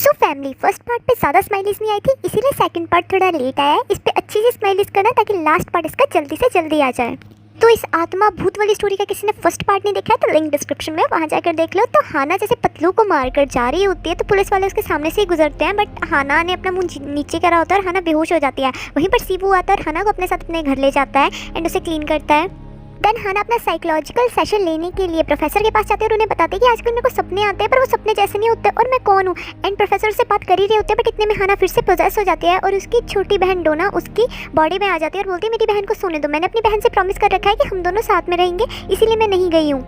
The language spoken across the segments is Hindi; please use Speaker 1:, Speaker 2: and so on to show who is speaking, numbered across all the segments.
Speaker 1: सो फैमिली फर्स्ट पार्ट पे ज़्यादा स्माइलीज नहीं आई थी, इसीलिए सेकंड पार्ट थोड़ा लेट आया है। इस पे अच्छी सी स्माइलीज करना ताकि लास्ट पार्ट इसका जल्दी से जल्दी आ जाए। तो इस आत्मा भूत वाली स्टोरी का किसी ने फर्स्ट पार्ट नहीं देखा है तो लिंक डिस्क्रिप्शन में, वहाँ जाकर देख लो। तो हाना जैसे पतलू को मारकर जा रही होती है तो पुलिस वाले उसके सामने से ही गुजरते हैं, बट हाना ने अपना मुंह नीचे करा होता है और हाना बेहोश हो जाती है। वहीं पर सीवू आता है और हाना को अपने साथ अपने घर ले जाता है एंड उसे क्लीन करता है। देन हाना अपना साइकोलॉजिकल सेशन लेने के लिए प्रोफेसर के पास जाते हैं और उन्हें बताते हैं कि आजकल मेरे को सपने आते हैं पर वो सपने जैसे नहीं होते और मैं कौन हूँ। एंड प्रोफेसर से बात कर ही रहे होते हैं बट इतने में हाना फिर से पोजेस हो जाती है और उसकी छोटी बहन डोना उसकी बॉडी में आ जाती है और बोलती है मेरी बहन को सोने दो, मैंने अपनी बहन से प्रॉमिस कर रखा है कि हम दोनों साथ में रहेंगे, इसीलिए मैं नहीं गई हूँ।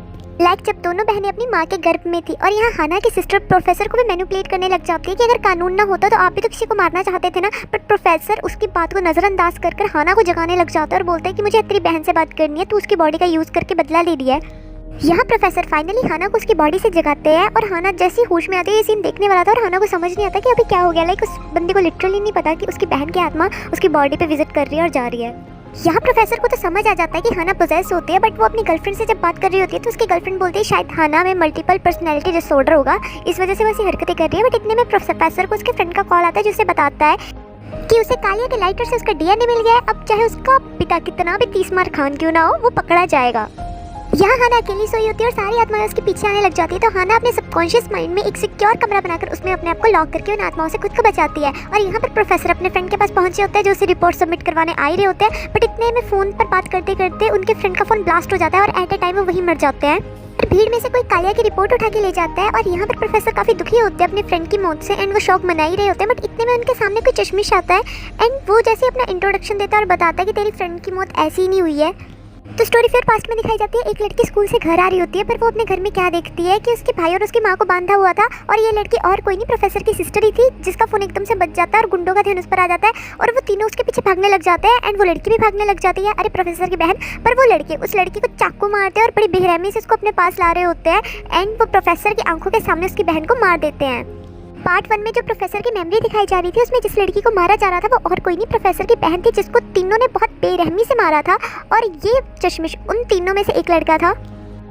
Speaker 1: जब दोनों बहनें अपनी माँ के गर्भ में थी और यहाँ हाना की सिस्टर प्रोफेसर को भी मैनिपुलेट करने लग जाती है कि अगर कानून ना होता तो आप भी तो किसी को मारना चाहते थे ना, बट प्रोफेसर उसकी बात को नज़रअंदाज कर हाना को जगाने लग जाता है और बोलते हैं कि मुझे तेरी बहन से बात करनी है, तो उसकी बॉडी का यूज़ करके बदला ले लिया है। यहाँ प्रोफेसर फाइनली हाना को उसकी बॉडी से जगाते हैं और हाना जैसी होश में आती है, ये सीन देखने वाला था और हाना को समझ नहीं आता कि अभी क्या हो गया। लाइक उस बंदे को लिटरली नहीं पता कि उसकी बहन की आत्मा उसकी बॉडी पे विजिट कर रही है और जा रही है। यहाँ प्रोफेसर को तो समझ आ जाता है कि हाना पोजेस होती है, बट वो अपनी गर्लफ्रेंड से जब बात कर रही होती है तो उसकी गर्लफ्रेंड बोलती है शायद हाना में मल्टीपल पर्सनैलिटी डिसऑर्डर होगा, इस वजह से वो ऐसी हरकतें कर रही है। बट इतने में प्रोफेसर को उसके फ्रेंड का कॉल आता है जो उसे बताता है कि उसे कालिया के लाइटर से उसका डीएनए मिल गया है। अब चाहे उसका पिता कितना भी 30 मार खान क्यों ना हो, वो पकड़ा जाएगा। यहाँ हाना अकेली सोई होती है और सारी आत्माएं उसके पीछे आने लग जाती है। तो हाना अपने सबकॉन्शियस माइंड में एक सिक्योर कमरा बनाकर उसमें अपने आप को लॉक करके उन आत्माओं से खुद को बचाती है। और यहाँ पर प्रोफेसर अपने फ्रेंड के पास पहुंचे होते हैं जो उसे रिपोर्ट सबमिट करवाने आ ही रहे होते हैं, बट इतने में फ़ोन पर बात करते करते उनके फ्रेंड का फ़ोन ब्लास्ट हो जाता है और एट ए टाइम वो वहीं मर जाते हैं। और भीड़ में से कोई कालिया की रिपोर्ट उठा के ले जाता है और यहाँ पर प्रोफेसर काफ़ी दुखी होते हैं अपने फ्रेंड की मौत से एंड वो शौक मना ही रहे होते हैं, बट इतने में उनके सामने कोई चश्मिश आता है एंड वो जैसे अपना इंट्रोडक्शन देता है और बताता है कि तेरी फ्रेंड की मौत ऐसी ही नहीं हुई है। तो स्टोरी फिर पास्ट में दिखाई जाती है। एक लड़की स्कूल से घर आ रही होती है पर वो अपने घर में क्या देखती है कि उसके भाई और उसकी माँ को बांधा हुआ था और ये लड़की और कोई नहीं प्रोफेसर की सिस्टर ही थी, जिसका फ़ोन एकदम से बच जाता है और गुंडों का ध्यान उस पर आ जाता है और वो तीनों उसके पीछे भागने लग जाते हैं एंड वो लड़की भी भागने लग जाती है, अरे प्रोफेसर की बहन। पर वो लड़के उस लड़की को चाकू मारते हैं और बड़ी बेरहमी से उसको अपने पास ला रहे होते हैं एंड वो प्रोफेसर की आंखों के सामने उसकी बहन को मार देते हैं। पार्ट 1 में जो प्रोफेसर की मेमोरी दिखाई जा रही थी उसमें जिस लड़की को मारा जा रहा था वो और कोई नहीं प्रोफेसर की बहन थी, जिसको तीनों ने बहुत बेरहमी से मारा था। और ये चश्मिश उन तीनों में से एक लड़का था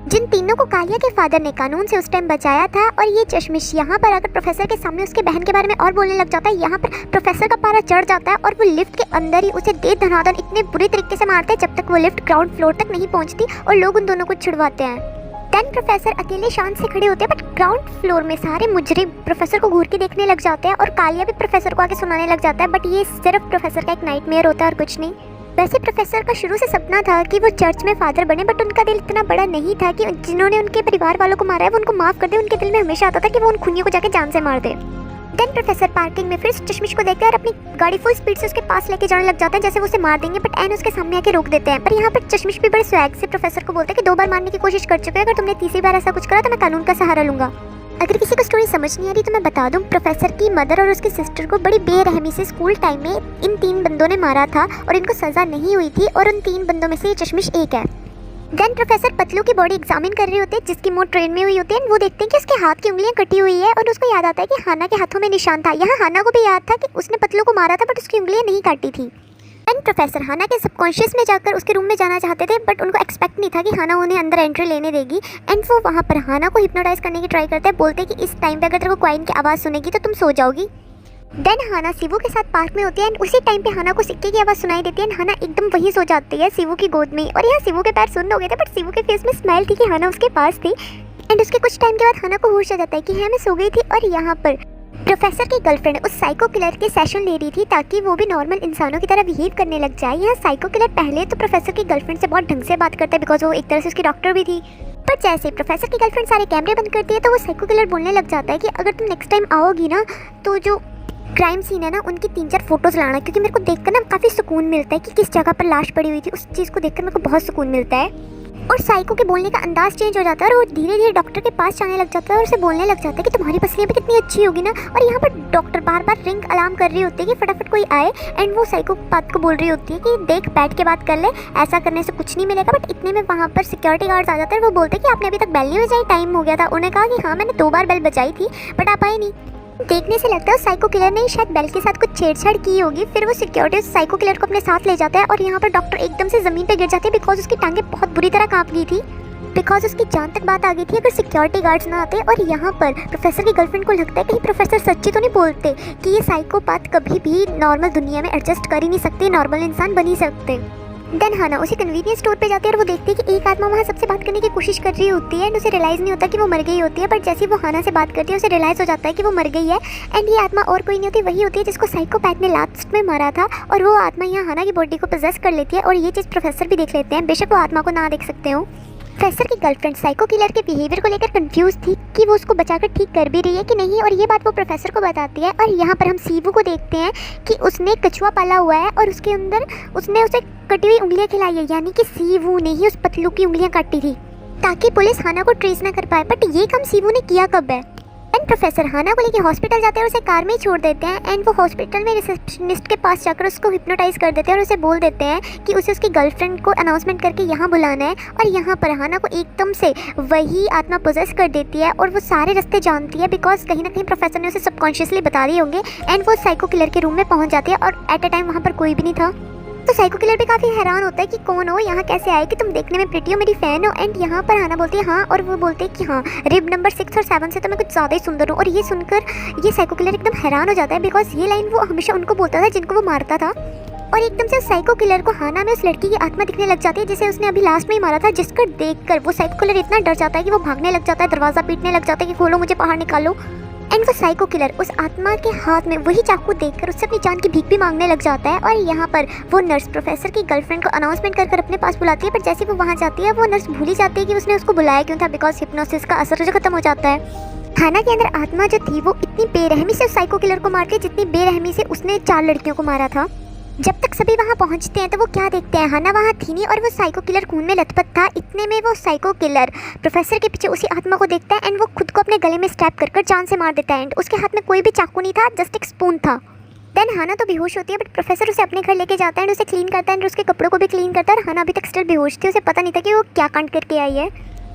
Speaker 1: जिन तीनों को कालिया के फादर ने कानून से उस टाइम बचाया था। और ये चश्मिश यहाँ पर आकर प्रोफेसर के सामने उसके बहन के बारे में और बोलने लग जाता है। यहाँ पर प्रोफेसर का पारा चढ़ जाता है और वो लिफ्ट के अंदर ही उसे दे धनाधन इतने बुरे तरीके से मारते हैं जब तक वो लिफ्ट ग्राउंड फ्लोर तक नहीं पहुँचती और लोग उन दोनों को छुड़वाते हैं। देन प्रोफेसर अकेले शांत से खड़े होते हैं, बट ग्राउंड फ्लोर में सारे मुजरिम प्रोफेसर को घूर के देखने लग जाते हैं और कालिया भी प्रोफेसर को आके सुनाने लग जाता है, बट ये सिर्फ प्रोफेसर का एक नाइटमेयर होता है और कुछ नहीं। वैसे प्रोफेसर का शुरू से सपना था कि वो चर्च में फादर बने, बट उनका दिल इतना बड़ा नहीं था कि जिन्होंने उनके परिवार वालों को मारा है वो उनको माफ़ कर दे। उनके दिल में हमेशा आता था कि वो उन खूनियों को जाके जान से मार दे। देन प्रोफेसर पार्किंग में फिर चश्मिश को देखते हैं और अपनी गाड़ी फुल स्पीड से उसके पास लेके जाने लग जाते हैं जैसे वो उसे मार देंगे, बट एन उसके सामने आके रोक देते हैं। पर यहाँ पर चश्मिश भी बड़े स्वैग से प्रोफेसर को बोलते हैं कि 2 बार मारने की कोशिश कर चुके हैं, अगर तुमने तीसरी बार ऐसा कुछ करा तो मैं कानून का सहारा लूंगा। अगर किसी को स्टोरी समझ नहीं आ रही तो मैं बता दूं, प्रोफेसर की मदर और उसकी सिस्टर को बड़ी बेरहमी से स्कूल टाइम में इन 3 बंदों ने मारा था और इनको सज़ा नहीं हुई थी और उन 3 बंदों में से ये चश्मिश एक है। देन प्रोफेसर पतलू की बॉडी एग्जामिन कर रहे होते हैं जिसकी मौत ट्रेन में हुई होती है। वो देखते हैं कि उसके हाथ की उंगलियां कटी हुई है और उसको याद आता है कि हाना के हाथों में निशान था। यहाँ हाना को भी याद था कि उसने पतलू को मारा था बट उसकी उंगलियां नहीं काटी थी। एंड प्रोफेसर हाना के सबकॉन्शियस में जाकर उसके रूम में जाना चाहते थे, बट उनको एक्सपेक्ट नहीं था कि हाना उन्हें अंदर एंट्री लेने देगी। एंड वो वहाँ पर हाना को हिप्नोटाइज करने की ट्राई करते हैं, बोलते हैं कि इस टाइम पे अगर तेरे को क्वाइन की आवाज़ सुनेगी तो तुम सो जाओगी। देन हाना शिवू के साथ पार्क में होती है एंड उसी टाइम पे हाना को सिक्के की आवाज़ सुनाई देती है। हाना एकदम वहीं सो जाती है शिवू की गोद में और यहाँ शिवू के पैर सुन्न हो गए थे, बट शिवू के फेस में स्माइल थी कि हाना उसके पास थी। एंड उसके कुछ टाइम के बाद हाना को होश आ जाता है कि हाँ मैं सो गई थी। और यहाँ पर प्रोफेसर की गर्लफ्रेंड उस साइको किलर के सेशन ले रही थी ताकि वो भी नॉर्मल इंसानों की तरह बिहेव करने लग जाए। यहाँ साइको किलर पहले तो प्रोफेसर की गर्लफ्रेंड से बहुत ढंग से बात करता है बिकॉज वो एक तरह से उसकी डॉक्टर भी थी, पर जैसे प्रोफेसर की गर्लफ्रेंड सारे कैमरे बंद करती है तो वो साइको किलर बोलने लग जाता है कि अगर तुम नेक्स्ट टाइम आओगी ना तो जो क्राइम सीन है ना उनकी 3-4 फोटोज़ लाना, क्योंकि मेरे को देखकर ना काफ़ी सुकून मिलता है कि किस जगह पर लाश पड़ी हुई थी, उस चीज़ को देखकर मेरे को बहुत सुकून मिलता है। और साइको के बोलने का अंदाज चेंज हो जाता है और वो धीरे धीरे डॉक्टर के पास जाने लग जाता है और उसे बोलने लग जाता है कि तुम्हारी पसलियाँ भी कितनी अच्छी होगी ना। और यहाँ पर डॉक्टर बार बार रिंग अलार्म कर रही होती है कि फटाफट कोई आए एंड वो साइको बात को बोल रही होती है कि देख बैठ के बात कर ले, ऐसा करने से कुछ नहीं मिलेगा। बट इतने में वहाँ पर सिक्योरिटी गार्ड्स आ जाते हैं। वो बोलते हैं कि आपने अभी तक बेल नहीं बजाई, टाइम हो गया था। उन्होंने कहा कि हाँ मैंने 2 बार बेल बजाई थी बट आप आए नहीं। देखने से लगता है साइको किलर ने शायद बेल के साथ कुछ छेड़छाड़ की होगी। फिर वो सिक्योरिटी साइको किलर को अपने साथ ले जाता है और यहाँ पर डॉक्टर एकदम से ज़मीन पे गिर जाते हैं बिकॉज उसकी टांगें बहुत बुरी तरह कांप गई थी। बिकॉज उसकी जान तक बात आ गई थी अगर सिक्योरिटी गार्ड्स ना आते। और यहाँ पर प्रोफेसर की गर्लफ्रेंड को लगता है कहीं प्रोफेसर सच्ची तो नहीं बोलते कि ये साइकोपाथ कभी भी नॉर्मल दुनिया में एडजस्ट कर ही नहीं सकते, नॉर्मल इंसान बन ही सकते। देन हाना उसी कन्वीनियंस स्टोर पे जाती है और वो देखती है कि एक आत्मा वहाँ सबसे बात करने की कोशिश कर रही होती है एंड उसे रियलाइज़ नहीं होता कि वो मर गई होती है। बट जैसे ही वो हाना से बात करती है उसे रियलाइज़ हो जाता है कि वो मर गई है एंड ये आत्मा और कोई नहीं होती, वही होती है जिसको साइकोपैथ ने लास्ट में मारा था। और वो आत्मा यहाँ हाना की बॉडी को पोजेस कर लेती है और ये चीज़ प्रोफेसर भी देख लेते हैं, बेशक वो आत्मा को ना देख सकते हो। प्रोफेसर की गर्लफ्रेंड साइको किलर के बिहेवियर को लेकर कंफ्यूज थी कि वो उसको बचाकर ठीक कर भी रही है कि नहीं, और ये बात वो प्रोफेसर को बताती है। और यहाँ पर हम सीवू को देखते हैं कि उसने कछुआ पाला हुआ है और उसके अंदर उसने उसे कटी हुई उंगलियां खिलाई है, यानी कि सीवू ने ही उस पतलू की उंगलियां काटी थी ताकि पुलिस हाना को ट्रेस ना कर पाए। बट ये काम सीवू ने किया कब है? एंड प्रोफेसर हाना को लेके हॉस्पिटल जाते हैं और उसे कार में ही छोड़ देते हैं एंड वो हॉस्पिटल में रिसेप्शनिस्ट के पास जाकर उसको हिप्नोटाइज कर देते हैं और उसे बोल देते हैं कि उसे उसकी गर्लफ्रेंड को अनाउंसमेंट करके यहाँ बुलाना है। और यहाँ पर हाना को एकदम से वही आत्मा पोजेस कर देती है और वो सारे रास्ते जानती है बिकॉज कहीं ना कहीं प्रोफेसर ने उसे सबकॉन्शियसली बता दिए होंगे। एंड वो साइको किलर के रूम में पहुँच जाती है और एट अ टाइम वहाँ पर कोई भी नहीं था। तो साइको किलर भी काफ़ी हैरान होता है कि कौन हो, यहाँ कैसे आए, कि तुम देखने में प्रिटी हो, मेरी फ़ैन हो। एंड यहाँ पर हाना बोलती है हाँ, और वो बोलते हैं कि हाँ रिब नंबर 6 और 7 से तो मैं कुछ ज़्यादा ही सुंदर हूँ। और ये सुनकर ये साइको किलर एकदम हैरान हो जाता है बिकॉज ये लाइन वो हमेशा उनको बोलता था जिनको वो मारता था। और एकदम से उस साइको किलर को हाना में उस लड़की की आत्मा दिखने लग जाती है जिसे उसने अभी लास्ट में ही मारा था, जिसको देखकर वो साइको किलर इतना डर जाता है कि वो भागने लग जाता है, दरवाज़ा पीटने लग जाता है कि खोलो मुझे, बाहर निकालो। एंड वो साइको किलर उस आत्मा के हाथ में वही चाकू देखकर उससे अपनी जान की भीख भी मांगने लग जाता है। और यहाँ पर वो नर्स प्रोफेसर की गर्लफ्रेंड को अनाउंसमेंट कर अपने पास बुलाती है, पर जैसे वो वहाँ जाती है वो नर्स भूल ही जाती है कि उसने उसको बुलाया क्यों था बिकॉज हिप्नोसिस का असर जो खत्म हो जाता है। हाना के अंदर आत्मा जो थी वो इतनी बेरहमी से उस साइको किलर को मारती है जितनी बेरहमी से उसने 4 लड़कियों को मारा था। जब तक सभी वहाँ पहुँचते हैं तो वो क्या देखते हैं, हाना वहाँ थी नहीं और वो साइको किलर खून में लथपथ था। इतने में वो साइको किलर प्रोफेसर के पीछे उसी आत्मा को देखता है एंड वो खुद को अपने गले में स्टैब कर जान से मार देता है। एंड उसके हाथ में कोई भी चाकू नहीं था, जस्ट एक स्पून था। देन हाना तो बेहोश होती है बट प्रोफेसर उसे अपने घर लेके जाता है एंड उसे क्लीन करता है एंड उसके कपड़ों को भी क्लीन करता है। और हाना अभी तक स्टिल बेहोश थी, उसे पता नहीं था कि वो क्या कांड करके आई है।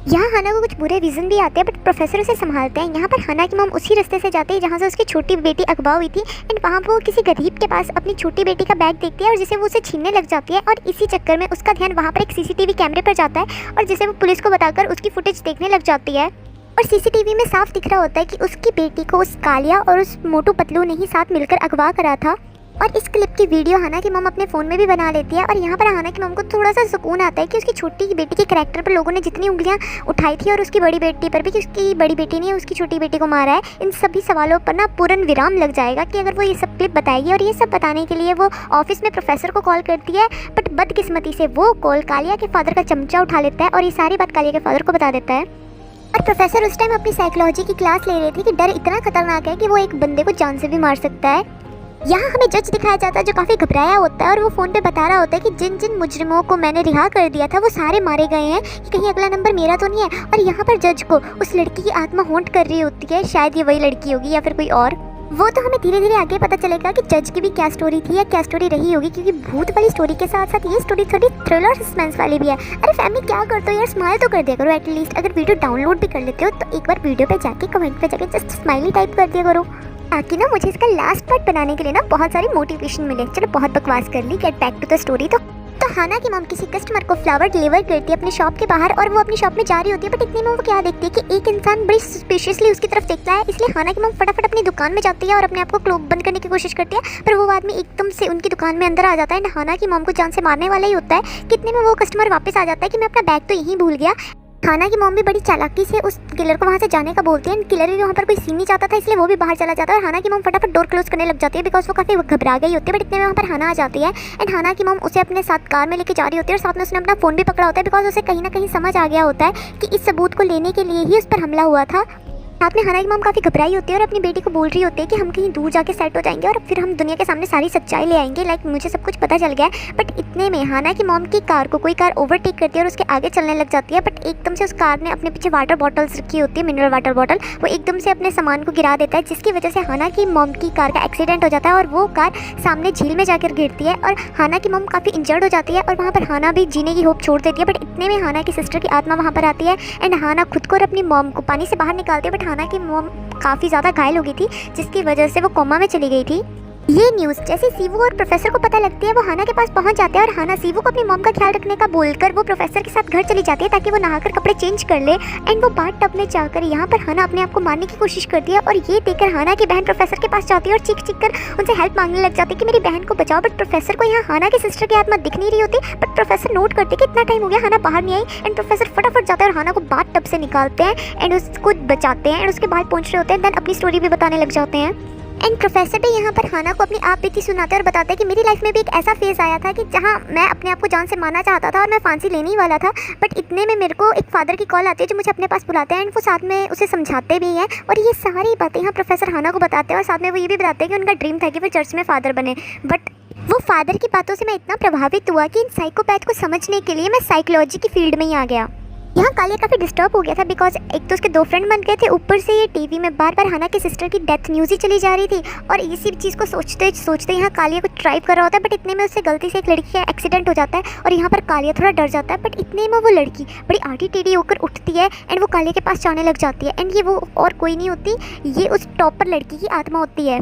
Speaker 1: यहाँ हाना को कुछ बुरे रीज़न भी आते हैं बट प्रोफेसर उसे संभालते हैं। यहाँ पर हाना की मॉम उसी रास्ते से जाती है जहाँ से उसकी छोटी बेटी अगवा हुई थी एंड वहाँ वो किसी गरीब के पास अपनी छोटी बेटी का बैग देखती है और जिसे वो उसे छीनने लग जाती है। और इसी चक्कर में उसका ध्यान वहाँ पर एक सीसीटीवी कैमरे पर जाता है और जिसे वो पुलिस को बताकर उसकी फुटेज देखने लग जाती है। और सीसीटीवी में साफ दिख रहा होता है कि उसकी बेटी को उस कालिया और उस मोटू पतलू ने ही साथ मिलकर अगवा करा था। और इस क्लिप की वीडियो हाना की मॉम अपने फ़ोन में भी बना लेती है। और यहाँ पर हाना की मॉम को थोड़ा सा सुकून आता है कि उसकी छोटी बेटी के कैरेक्टर पर लोगों ने जितनी उंगलियाँ उठाई थी और उसकी बड़ी बेटी पर भी कि उसकी बड़ी बेटी ने उसकी छोटी बेटी को मारा है, इन सभी सवालों पर ना पूर्ण विराम लग जाएगा कि अगर वो ये सब क्लिप बताएगी। और ये सब बताने के लिए वो ऑफिस में प्रोफेसर को कॉल करती है बट बदकिस्मती से वो कॉल कालिया के फादर का चमचा उठा लेता है और ये सारी बात कालिया के फादर को बता देता है। और प्रोफेसर उस टाइम अपनी साइकोलॉजी की क्लास ले रहे थे कि डर इतना खतरनाक है कि वो एक बंदे को जान से भी मार सकता है। यहाँ हमें जज दिखाया जाता है जो काफ़ी घबराया होता है और वो फ़ोन पे बता रहा होता है कि जिन जिन मुजरिमों को मैंने रिहा कर दिया था वो सारे मारे गए हैं कि कहीं अगला नंबर मेरा तो नहीं है। और यहाँ पर जज को उस लड़की की आत्मा हॉन्ट कर रही होती है, शायद ये वही लड़की होगी या फिर कोई और। वो तो हमें धीरे धीरे आगे पता चलेगा कि जज की भी क्या स्टोरी थी या क्या स्टोरी रही होगी, क्योंकि भूत वाली स्टोरी के साथ साथ ये स्टोरी थोड़ी थ्रिलर और सस्पेंस वाली भी है। अरे फैमिली क्या करते हो यार, स्माइल तो कर दिया करो एटलीस्ट। अगर वीडियो डाउनलोड भी कर लेते हो तो एक बार वीडियो पे जाके कमेंट पे जाके जस्ट स्माइली टाइप कर दिया करो ताकि ना मुझे इसका लास्ट पार्ट बनाने के लिए ना बहुत सारी मोटिवेशन मिले। चलो बहुत बकवास कर ली, get back to the story. तो हाना की मॉम किसी कस्टमर को फ्लावर डिलीवर करती है अपनी शॉप के बाहर और वो अपनी शॉप में जा रही होती है बट इतने में वो क्या देखती है कि एक इंसान बड़ी सस्पिशियसली उसकी तरफ देखता है। इसलिए हाना की मॉम फटाफट अपनी दुकान में जाती है और अपने आप को क्लोज बंद करने की कोशिश करती है, पर वो आदमी एकदम से उनकी दुकान में अंदर आ जाता है एंड हाना की मॉम को जान से मारने वाला ही होता है। कितने में वो कस्टमर वापस आ जाता है कि मैं अपना बैग तो यहीं भूल गया। हाना की मॉम भी बड़ी चालाकी से उस किलर को वहाँ से जाने का बोलती है। किलर भी वहाँ पर कोई सीन नहीं चाहता था इसलिए वो भी बाहर चला जाता है और हाना की मॉम फटाफट डोर क्लोज करने लग जाती है बिकॉज वो काफ़ी घबरा गई होती है। बट इतने में वहाँ पर हाना आ जाती है एंड हाना की मॉम उसे अपने साथ कार में लेके जा रही होती है और साथ में उसने अपना फ़ोन भी पकड़ा होता है बिकॉज उसे कहीं ना कहीं समझ आ गया होता है कि इस सबूत को लेने के लिए ही उस पर हमला हुआ था। साथ में हाना की मॉम काफ़ी घबराई होती है और अपनी बेटी को बोल रही होती है कि हम कहीं दूर जाके सेट हो जाएंगे और फिर हम दुनिया के सामने सारी सच्चाई ले आएंगे, लाइक मुझे सब कुछ पता चल गया है। बट इतने में हाना की मॉम की कार को कोई कार ओवरटेक करती है और उसके आगे चलने लग जाती है। बट एकदम से उस कार ने अपने पीछे वाटर बॉटल्स रखी होती है, मिनरल वाटर बॉटल, वो एकदम से अपने सामान को गिरा देता है जिसकी वजह से हाना की मॉम की कार का एक्सीडेंट हो जाता है और वो कार सामने झील में जाकर गिरती है और हाना की मॉम काफ़ी इंजर्ड हो जाती है और वहाँ पर हाना भी जीने की होप छोड़ देती है। बट इतने में हाना की सिस्टर की आत्मा वहाँ पर आती है एंड हाना खुद को और अपनी मॉम को पानी से बाहर निकालती है। बट हाना की मॉम काफ़ी ज़्यादा घायल हो गई थी जिसकी वजह से वो कोमा में चली गई थी। ये न्यूज़ जैसे सीवू और प्रोफेसर को पता लगती है, वो हाना के पास पहुंच जाते हैं और हाना सीवू को अपनी मॉम का ख्याल रखने का बोलकर वो प्रोफेसर के साथ घर चली जाती है ताकि वो नहाकर कपड़े चेंज कर ले। एंड वो बाथ टब में जाकर यहाँ पर हाना अपने आप को मारने की कोशिश करती है और ये देखकर हाना की बहन प्रोफेसर के पास जाती है और चीख कर उनसे हेल्प मांगने लग जाती है कि मेरी बहन को बचाओ। बट प्रोफेसर को यहाँ हाना की सिस्टर की आत्मा दिख नहीं रही होती। बट प्रोफेसर नोट करते कि इतना टाइम हो गया हाना बाहर नहीं आई। एंड प्रोफेसर फटाफट जाते हैं और हाना को बाथ टब से निकालते हैं एंड उसको बचाते हैं एंड उसके बाल पहुँच रहे होते हैं। देन अपनी स्टोरी भी बताने लग जाते हैं। एंड प्रोफेसर भी यहाँ पर हाना को अपनी आप बीती सुनाते हैं और बताते हैं कि मेरी लाइफ में भी एक ऐसा फेज़ आया था कि जहाँ मैं अपने आप को जान से मारना चाहता था और मैं फांसी लेने ही वाला था। बट इतने में मेरे को एक फादर की कॉल आती है जो मुझे अपने पास बुलाते हैं एंड वो साथ में उसे समझाते भी हैं और ये सारी बातें यहाँ प्रोफेसर हाना को बताते हैं और साथ में वो ये भी बताते हैं कि उनका ड्रीम था कि वो चर्च में फादर बने। बट वो फादर की बातों से मैं इतना प्रभावित हुआ कि इन साइकोपैथ को समझने के लिए मैं साइकोलॉजी की फील्ड में ही आ गया। यहाँ कालिया काफ़ी डिस्टर्ब हो गया था बिकॉज एक तो उसके 2 फ्रेंड बन गए थे, ऊपर से ये टीवी में बार बार हाना के सिस्टर की डेथ न्यूज़ ही चली जा रही थी और इसी चीज़ को सोचते सोचते यहाँ कालिया कुछ ट्राइव कर रहा होता है। बट इतने में उससे गलती से एक लड़की का एक्सीडेंट हो जाता है और यहाँ पर कालिया थोड़ा डर जाता है। बट इतने में वो लड़की बड़ी आटी टेढ़ी होकर उठती है एंड वो कालिया के पास जाने लग जाती है। एंड ये वो और कोई नहीं होती, ये उस टॉपर लड़की की आत्मा होती है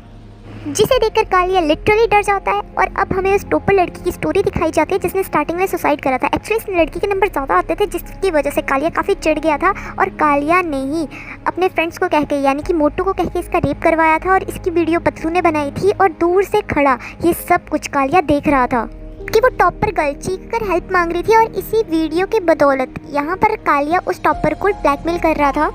Speaker 1: जिसे देखकर कालिया लिटरली डर जाता है। और अब हमें उस टॉपर लड़की की स्टोरी दिखाई जाती है जिसने स्टार्टिंग में सुसाइड करा था। एक्चुअली इस लड़की के नंबर ज़्यादा आते थे जिसकी वजह से कालिया काफ़ी चिढ़ गया था और कालिया ने ही अपने फ्रेंड्स को कह के यानी कि मोटू को कह के इसका रेप करवाया था और इसकी वीडियो पतलू ने बनाई थी और दूर से खड़ा ये सब कुछ कालिया देख रहा था कि वो टॉपर गर्ल चीख कर हेल्प मांग रही थी। और इसी वीडियो की बदौलत यहाँ पर कालिया उस टॉपर को ब्लैकमेल कर रहा था।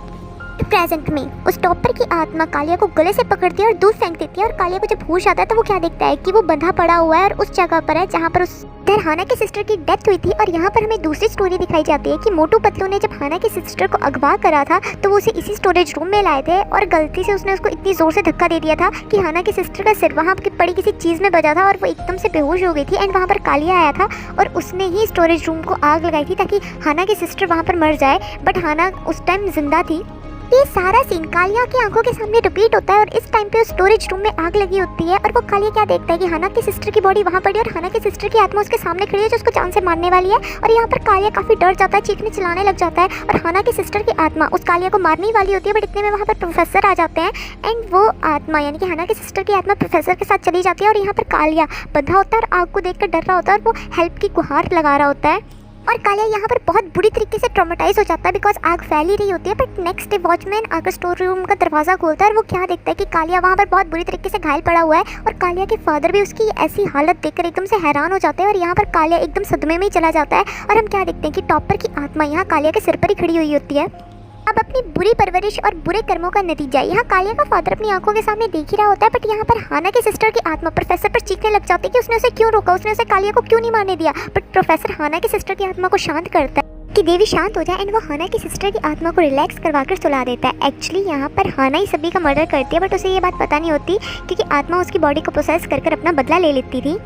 Speaker 1: प्रेजेंट में उस टॉपर की आत्मा कालिया को गले से पकड़ती है और दूर फेंक देती है और कालिया को जब होश आता है तो वो क्या देखता है कि वो बंधा पड़ा हुआ है और उस जगह पर है जहाँ पर उस हाना की सिस्टर की डेथ हुई थी। और यहाँ पर हमें दूसरी स्टोरी दिखाई जाती है कि मोटू पतलू ने जब हाना की सिस्टर को अगवा करा था तो वो उसे इसी स्टोरेज रूम में लाए थे और गलती से उसने उसको इतनी ज़ोर से धक्का दे दिया था कि हाना की सिस्टर का सिर वहाँ की पड़ी किसी चीज़ में बजा था और वो एकदम से बेहोश हो गई थी। एंड वहाँ पर कालिया आया था और उसने ही स्टोरेज रूम को आग लगाई थी ताकि हाना की सिस्टर वहाँ पर मर जाए। बट हाना उस टाइम जिंदा थी। ये सारा सीन कालिया की आंखों के सामने रिपीट होता है और इस टाइम पे उस स्टोरेज रूम में आग लगी होती है और वो कालिया क्या देखता है कि हाना की सिस्टर की बॉडी वहाँ पड़ी और हाना की सिस्टर की आत्मा उसके सामने खड़ी है जो उसको जान से मारने वाली है। और यहाँ पर कालिया काफ़ी डर जाता है, चीखने चिल्लाने लग जाता है और हाना की सिस्टर की आत्मा उस कालिया को मारने वाली होती है। बट इतने में वहाँ पर प्रोफेसर आ जाते हैं एंड वो आत्मा यानी कि हाना की सिस्टर की आत्मा प्रोफेसर के साथ चली जाती है और यहाँ पर कालिया बंधा होता है और आग को देखकर डर रहा होता है और वो हेल्प की गुहार लगा रहा होता है। और कालिया यहाँ पर बहुत बुरी तरीके से ट्रॉमेटाइज हो जाता है बिकॉज आग फैल ही रही होती है। बट नेक्स्ट डे वॉचमैन आकर स्टोर रूम का दरवाज़ा खोलता है और वो क्या देखता है कि कालिया वहाँ पर बहुत बुरी तरीके से घायल पड़ा हुआ है और कालिया के फादर भी उसकी ऐसी हालत देखकर एकदम से हैरान हो जाते हैं और यहाँ पर कालिया एकदम सदमे में ही चला जाता है। और हम क्या देखते हैं कि टॉपर की आत्मा यहाँ कालिया के सिर पर ही खड़ी हुई होती है। अब अपनी बुरी परवरिश और बुरे कर्मों का नतीजा यहाँ कालिया का फादर अपनी आंखों के सामने देख ही रहा होता है। बट यहाँ पर हाना की सिस्टर की आत्मा प्रोफेसर पर चीखने लग जाती है कि उसने उसे क्यों रोका, उसने उसे कालिया को क्यों नहीं मारने दिया। बट प्रोफेसर हाना की सिस्टर की आत्मा को शांत करता है कि देवी शांत हो जाए एंड वो हाना की सिस्टर की आत्मा को रिलैक्स करवाकर सुला देता है। एक्चुअली यहाँ पर हाना ही सभी का मर्डर करती है बट उसे ये बात पता नहीं होती क्योंकि आत्मा उसकी बॉडी को प्रोसेस कर अपना बदला ले लेती थी।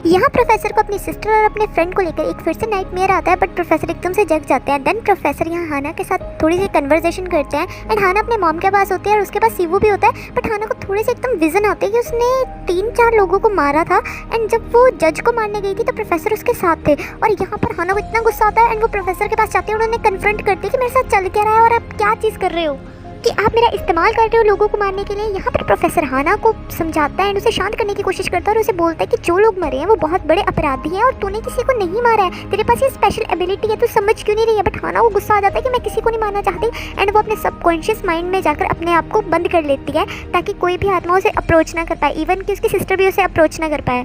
Speaker 1: यहाँ प्रोफेसर को अपनी सिस्टर और अपने फ्रेंड को लेकर एक फिर से नाइटमेयर आता है बट प्रोफेसर एकदम से जग जाते हैं। देन प्रोफेसर यहाँ हाना के साथ थोड़ी सी कन्वर्सेशन करते हैं एंड हाना अपने मॉम के पास होती है और उसके पास सीवू भी होता है। बट हाना को थोड़े से एकदम विजन आते हैं कि उसने 3-4 लोगों को मारा था एंड जब वो जज को मारने गई थी तो प्रोफेसर उसके साथ थे। और यहाँ पर हाना को इतना गुस्सा आता है एंड वो प्रोफेसर के पास जाते हैं और उन्हें कन्फ्रंट करती है कि मेरे साथ चल क्या रहा है और आप क्या चीज़ कर रहे हो कि आप मेरा इस्तेमाल कर रहे हो लोगों को मारने के लिए। यहाँ पर प्रोफेसर हाना को समझाता है एंड उसे शांत करने की कोशिश करता है और उसे बोलता है कि जो लोग मरे हैं वो बहुत बड़े अपराधी हैं और तूने किसी को नहीं मारा है, तेरे पास ये स्पेशल एबिलिटी है, तू समझ क्यों नहीं रही है। बट हाना को गुस्सा आ जाता है कि मैं किसी को नहीं मारना चाहती एंड वो अपने सबकॉन्शियस माइंड में जाकर अपने आप को बंद कर लेती है ताकि कोई भी आत्मा उसे अप्रोच ना कर पाए, इवन कि उसकी सिस्टर भी उसे अप्रोच ना कर पाए।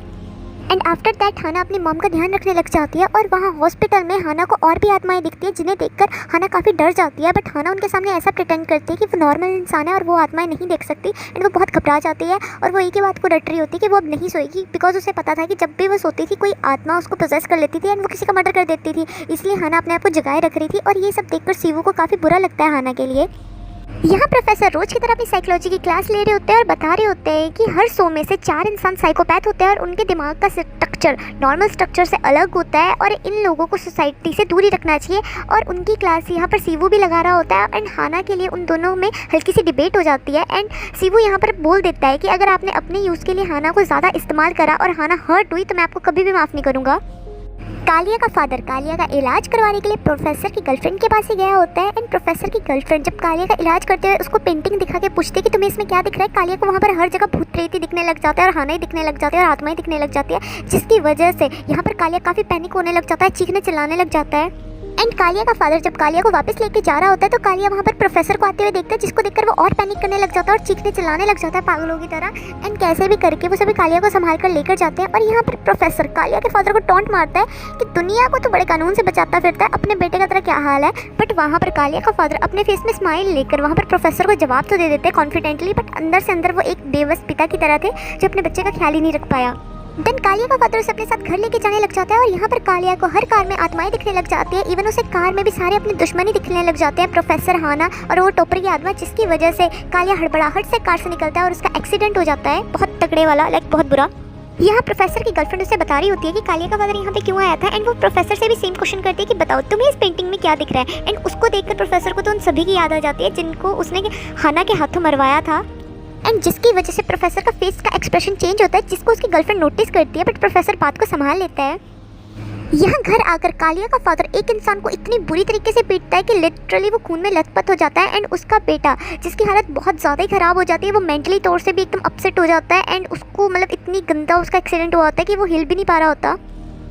Speaker 1: एंड आफ्टर दैट हाना अपनी मॉम का ध्यान रखने लग जाती है और वहाँ हॉस्पिटल में हाना को और भी आत्माएं दिखती है जिन्हें देखकर हाना काफ़ी डर जाती है। बट हाना उनके सामने ऐसा प्रिटेंड करती है कि वो नॉर्मल इंसान है और वो आत्माएं नहीं देख सकती एंड वो बहुत घबरा जाती है और वो एक ही बात को रट रही होती है कि वो अब नहीं सोएगी बिकॉज उसे पता था कि जब भी वो सोती थी कोई आत्मा उसको प्रोसेस कर लेती थी एंड वो किसी का मर्डर कर देती थी। इसलिए हाना अपने आप को जगाए रख रही थी और ये सब देखकर सीवू को काफ़ी बुरा लगता है हाना के लिए। यहाँ प्रोफेसर रोज की तरह अपनी साइकोलॉजी की क्लास ले रहे होते हैं और बता रहे होते हैं कि हर 100 में से 4 इंसान साइकोपैथ होते हैं और उनके दिमाग का स्ट्रक्चर नॉर्मल स्ट्रक्चर से अलग होता है और इन लोगों को सोसाइटी से दूरी रखना चाहिए। और उनकी क्लास यहाँ पर सीवू भी लगा रहा होता है एंड हाना के लिए उन दोनों में हल्की सी डिबेट हो जाती है एंड सीवू यहाँ पर बोल देता है कि अगर आपने अपने यूज़ के लिए हाना को ज़्यादा इस्तेमाल करा और हाना हर्ट हुई तो मैं आपको कभी भी माफ़ नहीं करूँगा। कालिया का फादर कालिया का इलाज करवाने के लिए प्रोफेसर की गर्लफ्रेंड के पास ही गया होता है। एंड प्रोफेसर की गर्लफ्रेंड जब कालिया का इलाज करते हुए उसको पेंटिंग दिखा के पूछती है कि तुम्हें इसमें क्या दिख रहा है, कालिया को वहाँ पर हर जगह भूत प्रेत ही दिखने लग जाता है और हाना ही दिखने लग जाती है और आत्मा ही दिखने लग जाती है, जिसकी वजह से यहाँ पर कालिया काफ़ी पैनिक होने लग जाता है, चीखने चिल्लाने लग जाता है। एंड कालिया का फादर जब कालिया को वापस लेके जा रहा होता है तो कालिया वहाँ पर प्रोफेसर को आते हुए देखता है, जिसको देखकर वो और पैनिक करने लग जाता है और चीखने चिल्लाने लग जाता है पागलों की तरह। एंड कैसे भी करके वो सभी कालिया को संभाल कर लेकर जाते हैं। और यहाँ पर प्रोफेसर कालिया के फादर को टॉन्ट मारता है कि दुनिया को तो बड़े कानून से बचाता फिरता है, अपने बेटे का तरह क्या हाल है। बट वहाँ पर कालिया का फादर अपने फेस में स्माइल लेकर वहाँ पर प्रोफेसर को जवाब तो दे देते हैं कॉन्फिडेंटली, बट अंदर से अंदर वो एक बेबस पिता की तरह थे जो अपने बच्चे का ख्याल ही नहीं रख पाया। देन कालिया का फादर उसे अपने साथ घर लेके जाने लग जाता है और यहाँ पर कालिया को हर कार में आत्माएं दिखने लग जाती है। इवन उसे कार में भी सारे अपने दुश्मनी दिखने लग जाते हैं, प्रोफेसर हाना और वो टोपर की आत्मा, जिसकी वजह से कालिया हड़बड़ाहट से कार से निकलता है और उसका एक्सीडेंट हो जाता है, बहुत तगड़े वाला, लाइक बहुत बुरा। यहाँ प्रोफेसर की गर्लफ्रेंड उसे बता रही होती है कि कालिया का फादर यहाँ पे क्यों आया था। एंड वो प्रोफेसर से भी सेम क्वेश्चन करती है कि बताओ तुम्हें इस पेंटिंग में क्या दिख रहा है। एंड उसको देखकर प्रोफेसर को तो उन सभी की याद आ जाती है जिनको उसने हाना के हाथों मरवाया था। एंड जिसकी वजह से प्रोफेसर का फेस का एक्सप्रेशन चेंज होता है, जिसको उसकी गर्लफ्रेंड नोटिस करती है, बट प्रोफेसर बात को संभाल लेता है। यहाँ घर आकर कालिया का फादर एक इंसान को इतनी बुरी तरीके से पीटता है कि लिटरली वो खून में लथपथ हो जाता है। एंड उसका बेटा, जिसकी हालत बहुत ज़्यादा ही ख़राब हो जाती है, वो मेंटली तौर से भी एकदम अपसेट हो जाता है। एंड उसको मतलब इतनी गंदा उसका एक्सीडेंट हुआ होता है कि वो हिल भी नहीं पा रहा होता।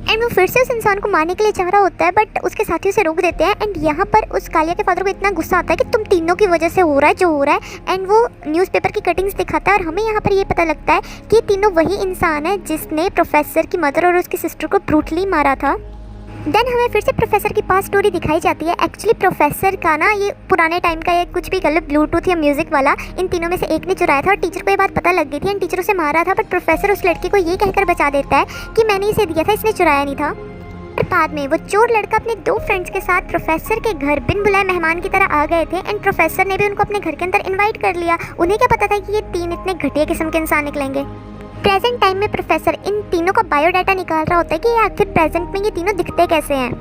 Speaker 1: एंड वो फिर से उस इंसान को मारने के लिए चाह रहा होता है, बट उसके साथियों से रोक देते हैं। एंड यहाँ पर उस कालिया के फादर को इतना गुस्सा आता है कि तुम तीनों की वजह से हो रहा है जो हो रहा है। एंड वो न्यूज़पेपर की कटिंग्स दिखाता है और हमें यहाँ पर ये पता लगता है कि ये तीनों वही इंसान है जिसने प्रोफेसर की मदर और उसकी सिस्टर को ब्रूटली मारा था। देन हमें फिर से प्रोफेसर की पास स्टोरी दिखाई जाती है। एक्चुअली प्रोफेसर का ना ये पुराने टाइम का ये कुछ भी गलत ब्लूटूथ या म्यूजिक वाला इन तीनों में से एक ने चुराया था और टीचर को ये बात पता लग गई थी एंड टीचर उसे मारा था। बट प्रोफेसर उस लड़की को ये कहकर बचा देता है कि मैंने इसे दिया था, इसने चुराया नहीं था। बाद में वो चोर लड़का अपने 2 फ्रेंड्स के साथ प्रोफेसर के घर बिन बुलाए मेहमान की तरह आ गए थे। एंड प्रोफेसर ने भी उनको अपने घर के अंदर इनवाइट कर लिया। उन्हें क्या पता था कि ये 3 इतने घटिया किस्म के इंसान निकलेंगे। प्रेजेंट टाइम में प्रोफेसर इन तीनों का बायोडाटा निकाल रहा होता है कि आखिर प्रेजेंट में ये तीनों दिखते कैसे हैं।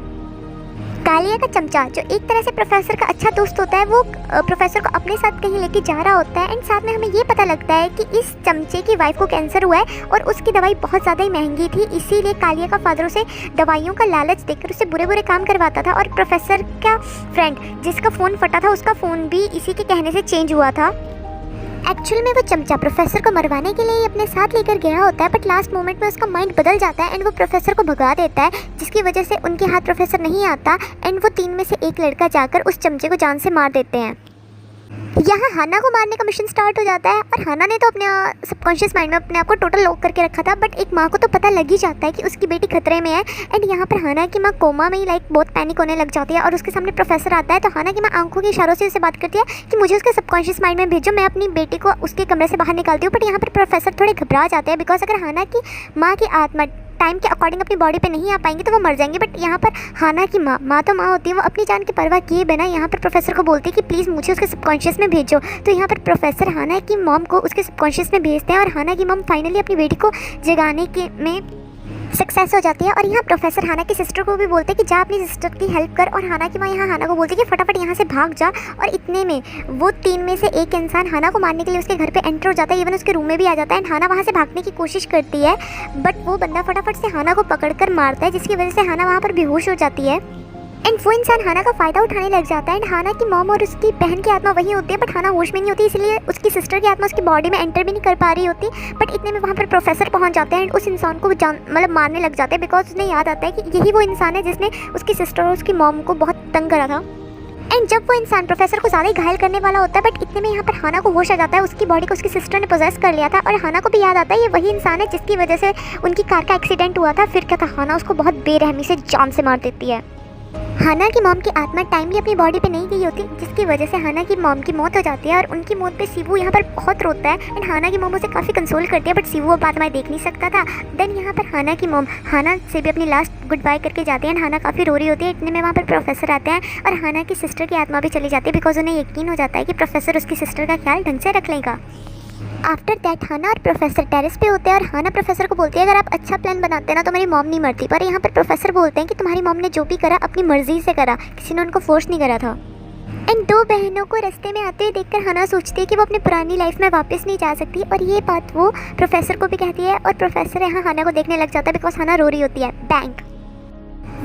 Speaker 1: कालिया का चमचा, जो एक तरह से प्रोफेसर का अच्छा दोस्त होता है, वो प्रोफेसर को अपने साथ कहीं लेके जा रहा होता है। एंड साथ में हमें ये पता लगता है कि इस चमचे की वाइफ को कैंसर हुआ है और उसकी दवाई बहुत ज़्यादा ही महंगी थी, इसीलिए कालिया का फादर उसे दवाइयों का लालच देकर उसे बुरे बुरे काम करवाता था। और प्रोफेसर का फ्रेंड जिसका फ़ोन फटा था, उसका फ़ोन भी इसी के कहने से चेंज हुआ था। एक्चुअल में वो चमचा प्रोफेसर को मरवाने के लिए अपने साथ लेकर गया होता है, बट लास्ट मोमेंट में उसका माइंड बदल जाता है एंड वो प्रोफेसर को भगा देता है, जिसकी वजह से उनके हाथ प्रोफेसर नहीं आता। एंड वो 3 में से एक लड़का जाकर उस चमचे को जान से मार देते हैं। यहाँ हाना को मारने का मिशन स्टार्ट हो जाता है और हाना ने तो अपने सबकॉन्शियस माइंड में अपने आप को टोटल लॉक करके रखा था, बट एक माँ को तो पता लग ही जाता है कि उसकी बेटी खतरे में है। एंड यहाँ पर हाना की माँ कोमा में ही लाइक बहुत पैनिक होने लग जाती है और उसके सामने प्रोफेसर आता है। तो हाना की माँ आंखों के इशारों से उसे बात करती है कि मुझे उसके सबकॉन्शियस माइंड में भेजो, मैं अपनी बेटी को उसके कमरे से बाहर निकालती हूँ। बट यहाँ पर प्रोफेसर थोड़े घबरा जाते हैं, बिकॉज अगर हाना की माँ की आत्मा टाइम के अकॉर्डिंग अपनी बॉडी पे नहीं आ पाएंगी तो वो मर जाएंगे। बट यहाँ पर हाना की माँ तो माँ होती है, वो अपनी जान की परवाह किए बिना यहाँ पर प्रोफेसर को बोलती है कि प्लीज़ मुझे उसके सबकॉन्शियस में भेजो। तो यहाँ पर प्रोफेसर हाना की मॉम को उसके सबकॉन्शियस में भेजते हैं और हाना की मॉम फाइनली अपनी बेटी को जगाने के में सक्सेस हो जाती है। और यहाँ प्रोफेसर हाना की सिस्टर को भी बोलते हैं कि जा अपनी सिस्टर की हेल्प कर, और हाना की माँ यहाँ हाना को बोलती है कि फटाफट यहाँ से भाग जा। और इतने में वो 3 में से एक इंसान हाना को मारने के लिए उसके घर पे एंटर हो जाता है, इवन उसके रूम में भी आ जाता है। एंड हाना वहाँ से भागने की कोशिश करती है, बट वो बंदा फटाफट से हाना को पकड़कर मारता है, जिसकी वजह से हाना वहाँ पर बेहोश हो जाती है। एंड वो इंसान हाना का फ़ायदा उठाने लग जाता है। एंड हाना की मॉम और उसकी बहन की आत्मा वही होती है, बट हाना होश में नहीं होती, इसलिए उसकी सिस्टर की आत्मा उसकी बॉडी में एंटर भी नहीं कर पा रही होती। बट इतने में वहाँ पर प्रोफेसर पहुँच जाते हैं एंड उस इंसान को मतलब मारने लग जाते हैं, बिकॉज उसने याद आता है कि यही वो इंसान है जिसने उसकी सिस्टर और उसकी मॉम को बहुत तंग करा था। एंड जब वो इंसान प्रोफेसर को ज़्यादा ही घायल करने वाला होता है, बट इतने में यहाँ पर हाना को होश आ जाता है, उसकी बॉडी को उसकी सिस्टर ने पोजेस कर लिया था। और हाना को भी याद आता है ये वही इंसान है जिसकी वजह से उनकी कार का एक्सीडेंट हुआ था। फिर क्या था, हाना उसको बहुत बेरहमी से जान से मार देती है। हाना की मॉम की आत्मा टाइमली अपनी बॉडी पे नहीं गई होती, जिसकी वजह से हाना की मॉम की मौत हो जाती है। और उनकी मौत पे शिवू यहाँ पर बहुत रोता है एंड हाना की मॉम उसे काफ़ी कंसोल करती है, बट शिवू अब आत्माएं देख नहीं सकता था। देन यहाँ पर हाना की मॉम हाना से भी अपनी लास्ट गुड बाय करके जाती है एंड हाना काफ़ी रो रही होती है। इतने में वहाँ पर प्रोफेसर आते हैं और हाना की सिस्टर की आत्मा भी चली जाती है, बिकॉज उन्हें यकीन हो जाता है कि प्रोफेसर उसकी सिस्टर का ख्याल ढंग से रख लेगा। आफ्टर दैट हाना और प्रोफेसर टेरेस पे होते हैं और हाना प्रोफेसर को बोलती है अगर आप अच्छा प्लान बनाते ना तो मेरी मॉम नहीं मरती। पर यहाँ पर प्रोफेसर बोलते हैं कि तुम्हारी मॉम ने जो भी करा अपनी मर्जी से करा, किसी ने उनको फोर्स नहीं करा था। इन 2 बहनों को रास्ते में आते हुए देखकर हाना सोचती है कि वो अपनी पुरानी लाइफ में वापस नहीं जा सकती, और ये बात वो प्रोफेसर को भी कहती है। और प्रोफेसर यहाँ हाना को देखने लग जाता है बिकॉज हाना रो रही होती है। Bank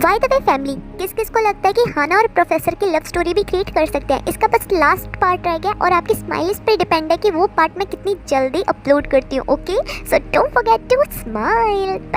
Speaker 1: by the way family, किस किस को लगता है कि हाना और प्रोफेसर की लव स्टोरी भी क्रिएट कर सकते हैं? इसका बस लास्ट पार्ट रह गया और आपकी स्माइल्स पे डिपेंड है कि वो पार्ट मैं कितनी जल्दी अपलोड करती हूँ। Okay, so don't forget to smile.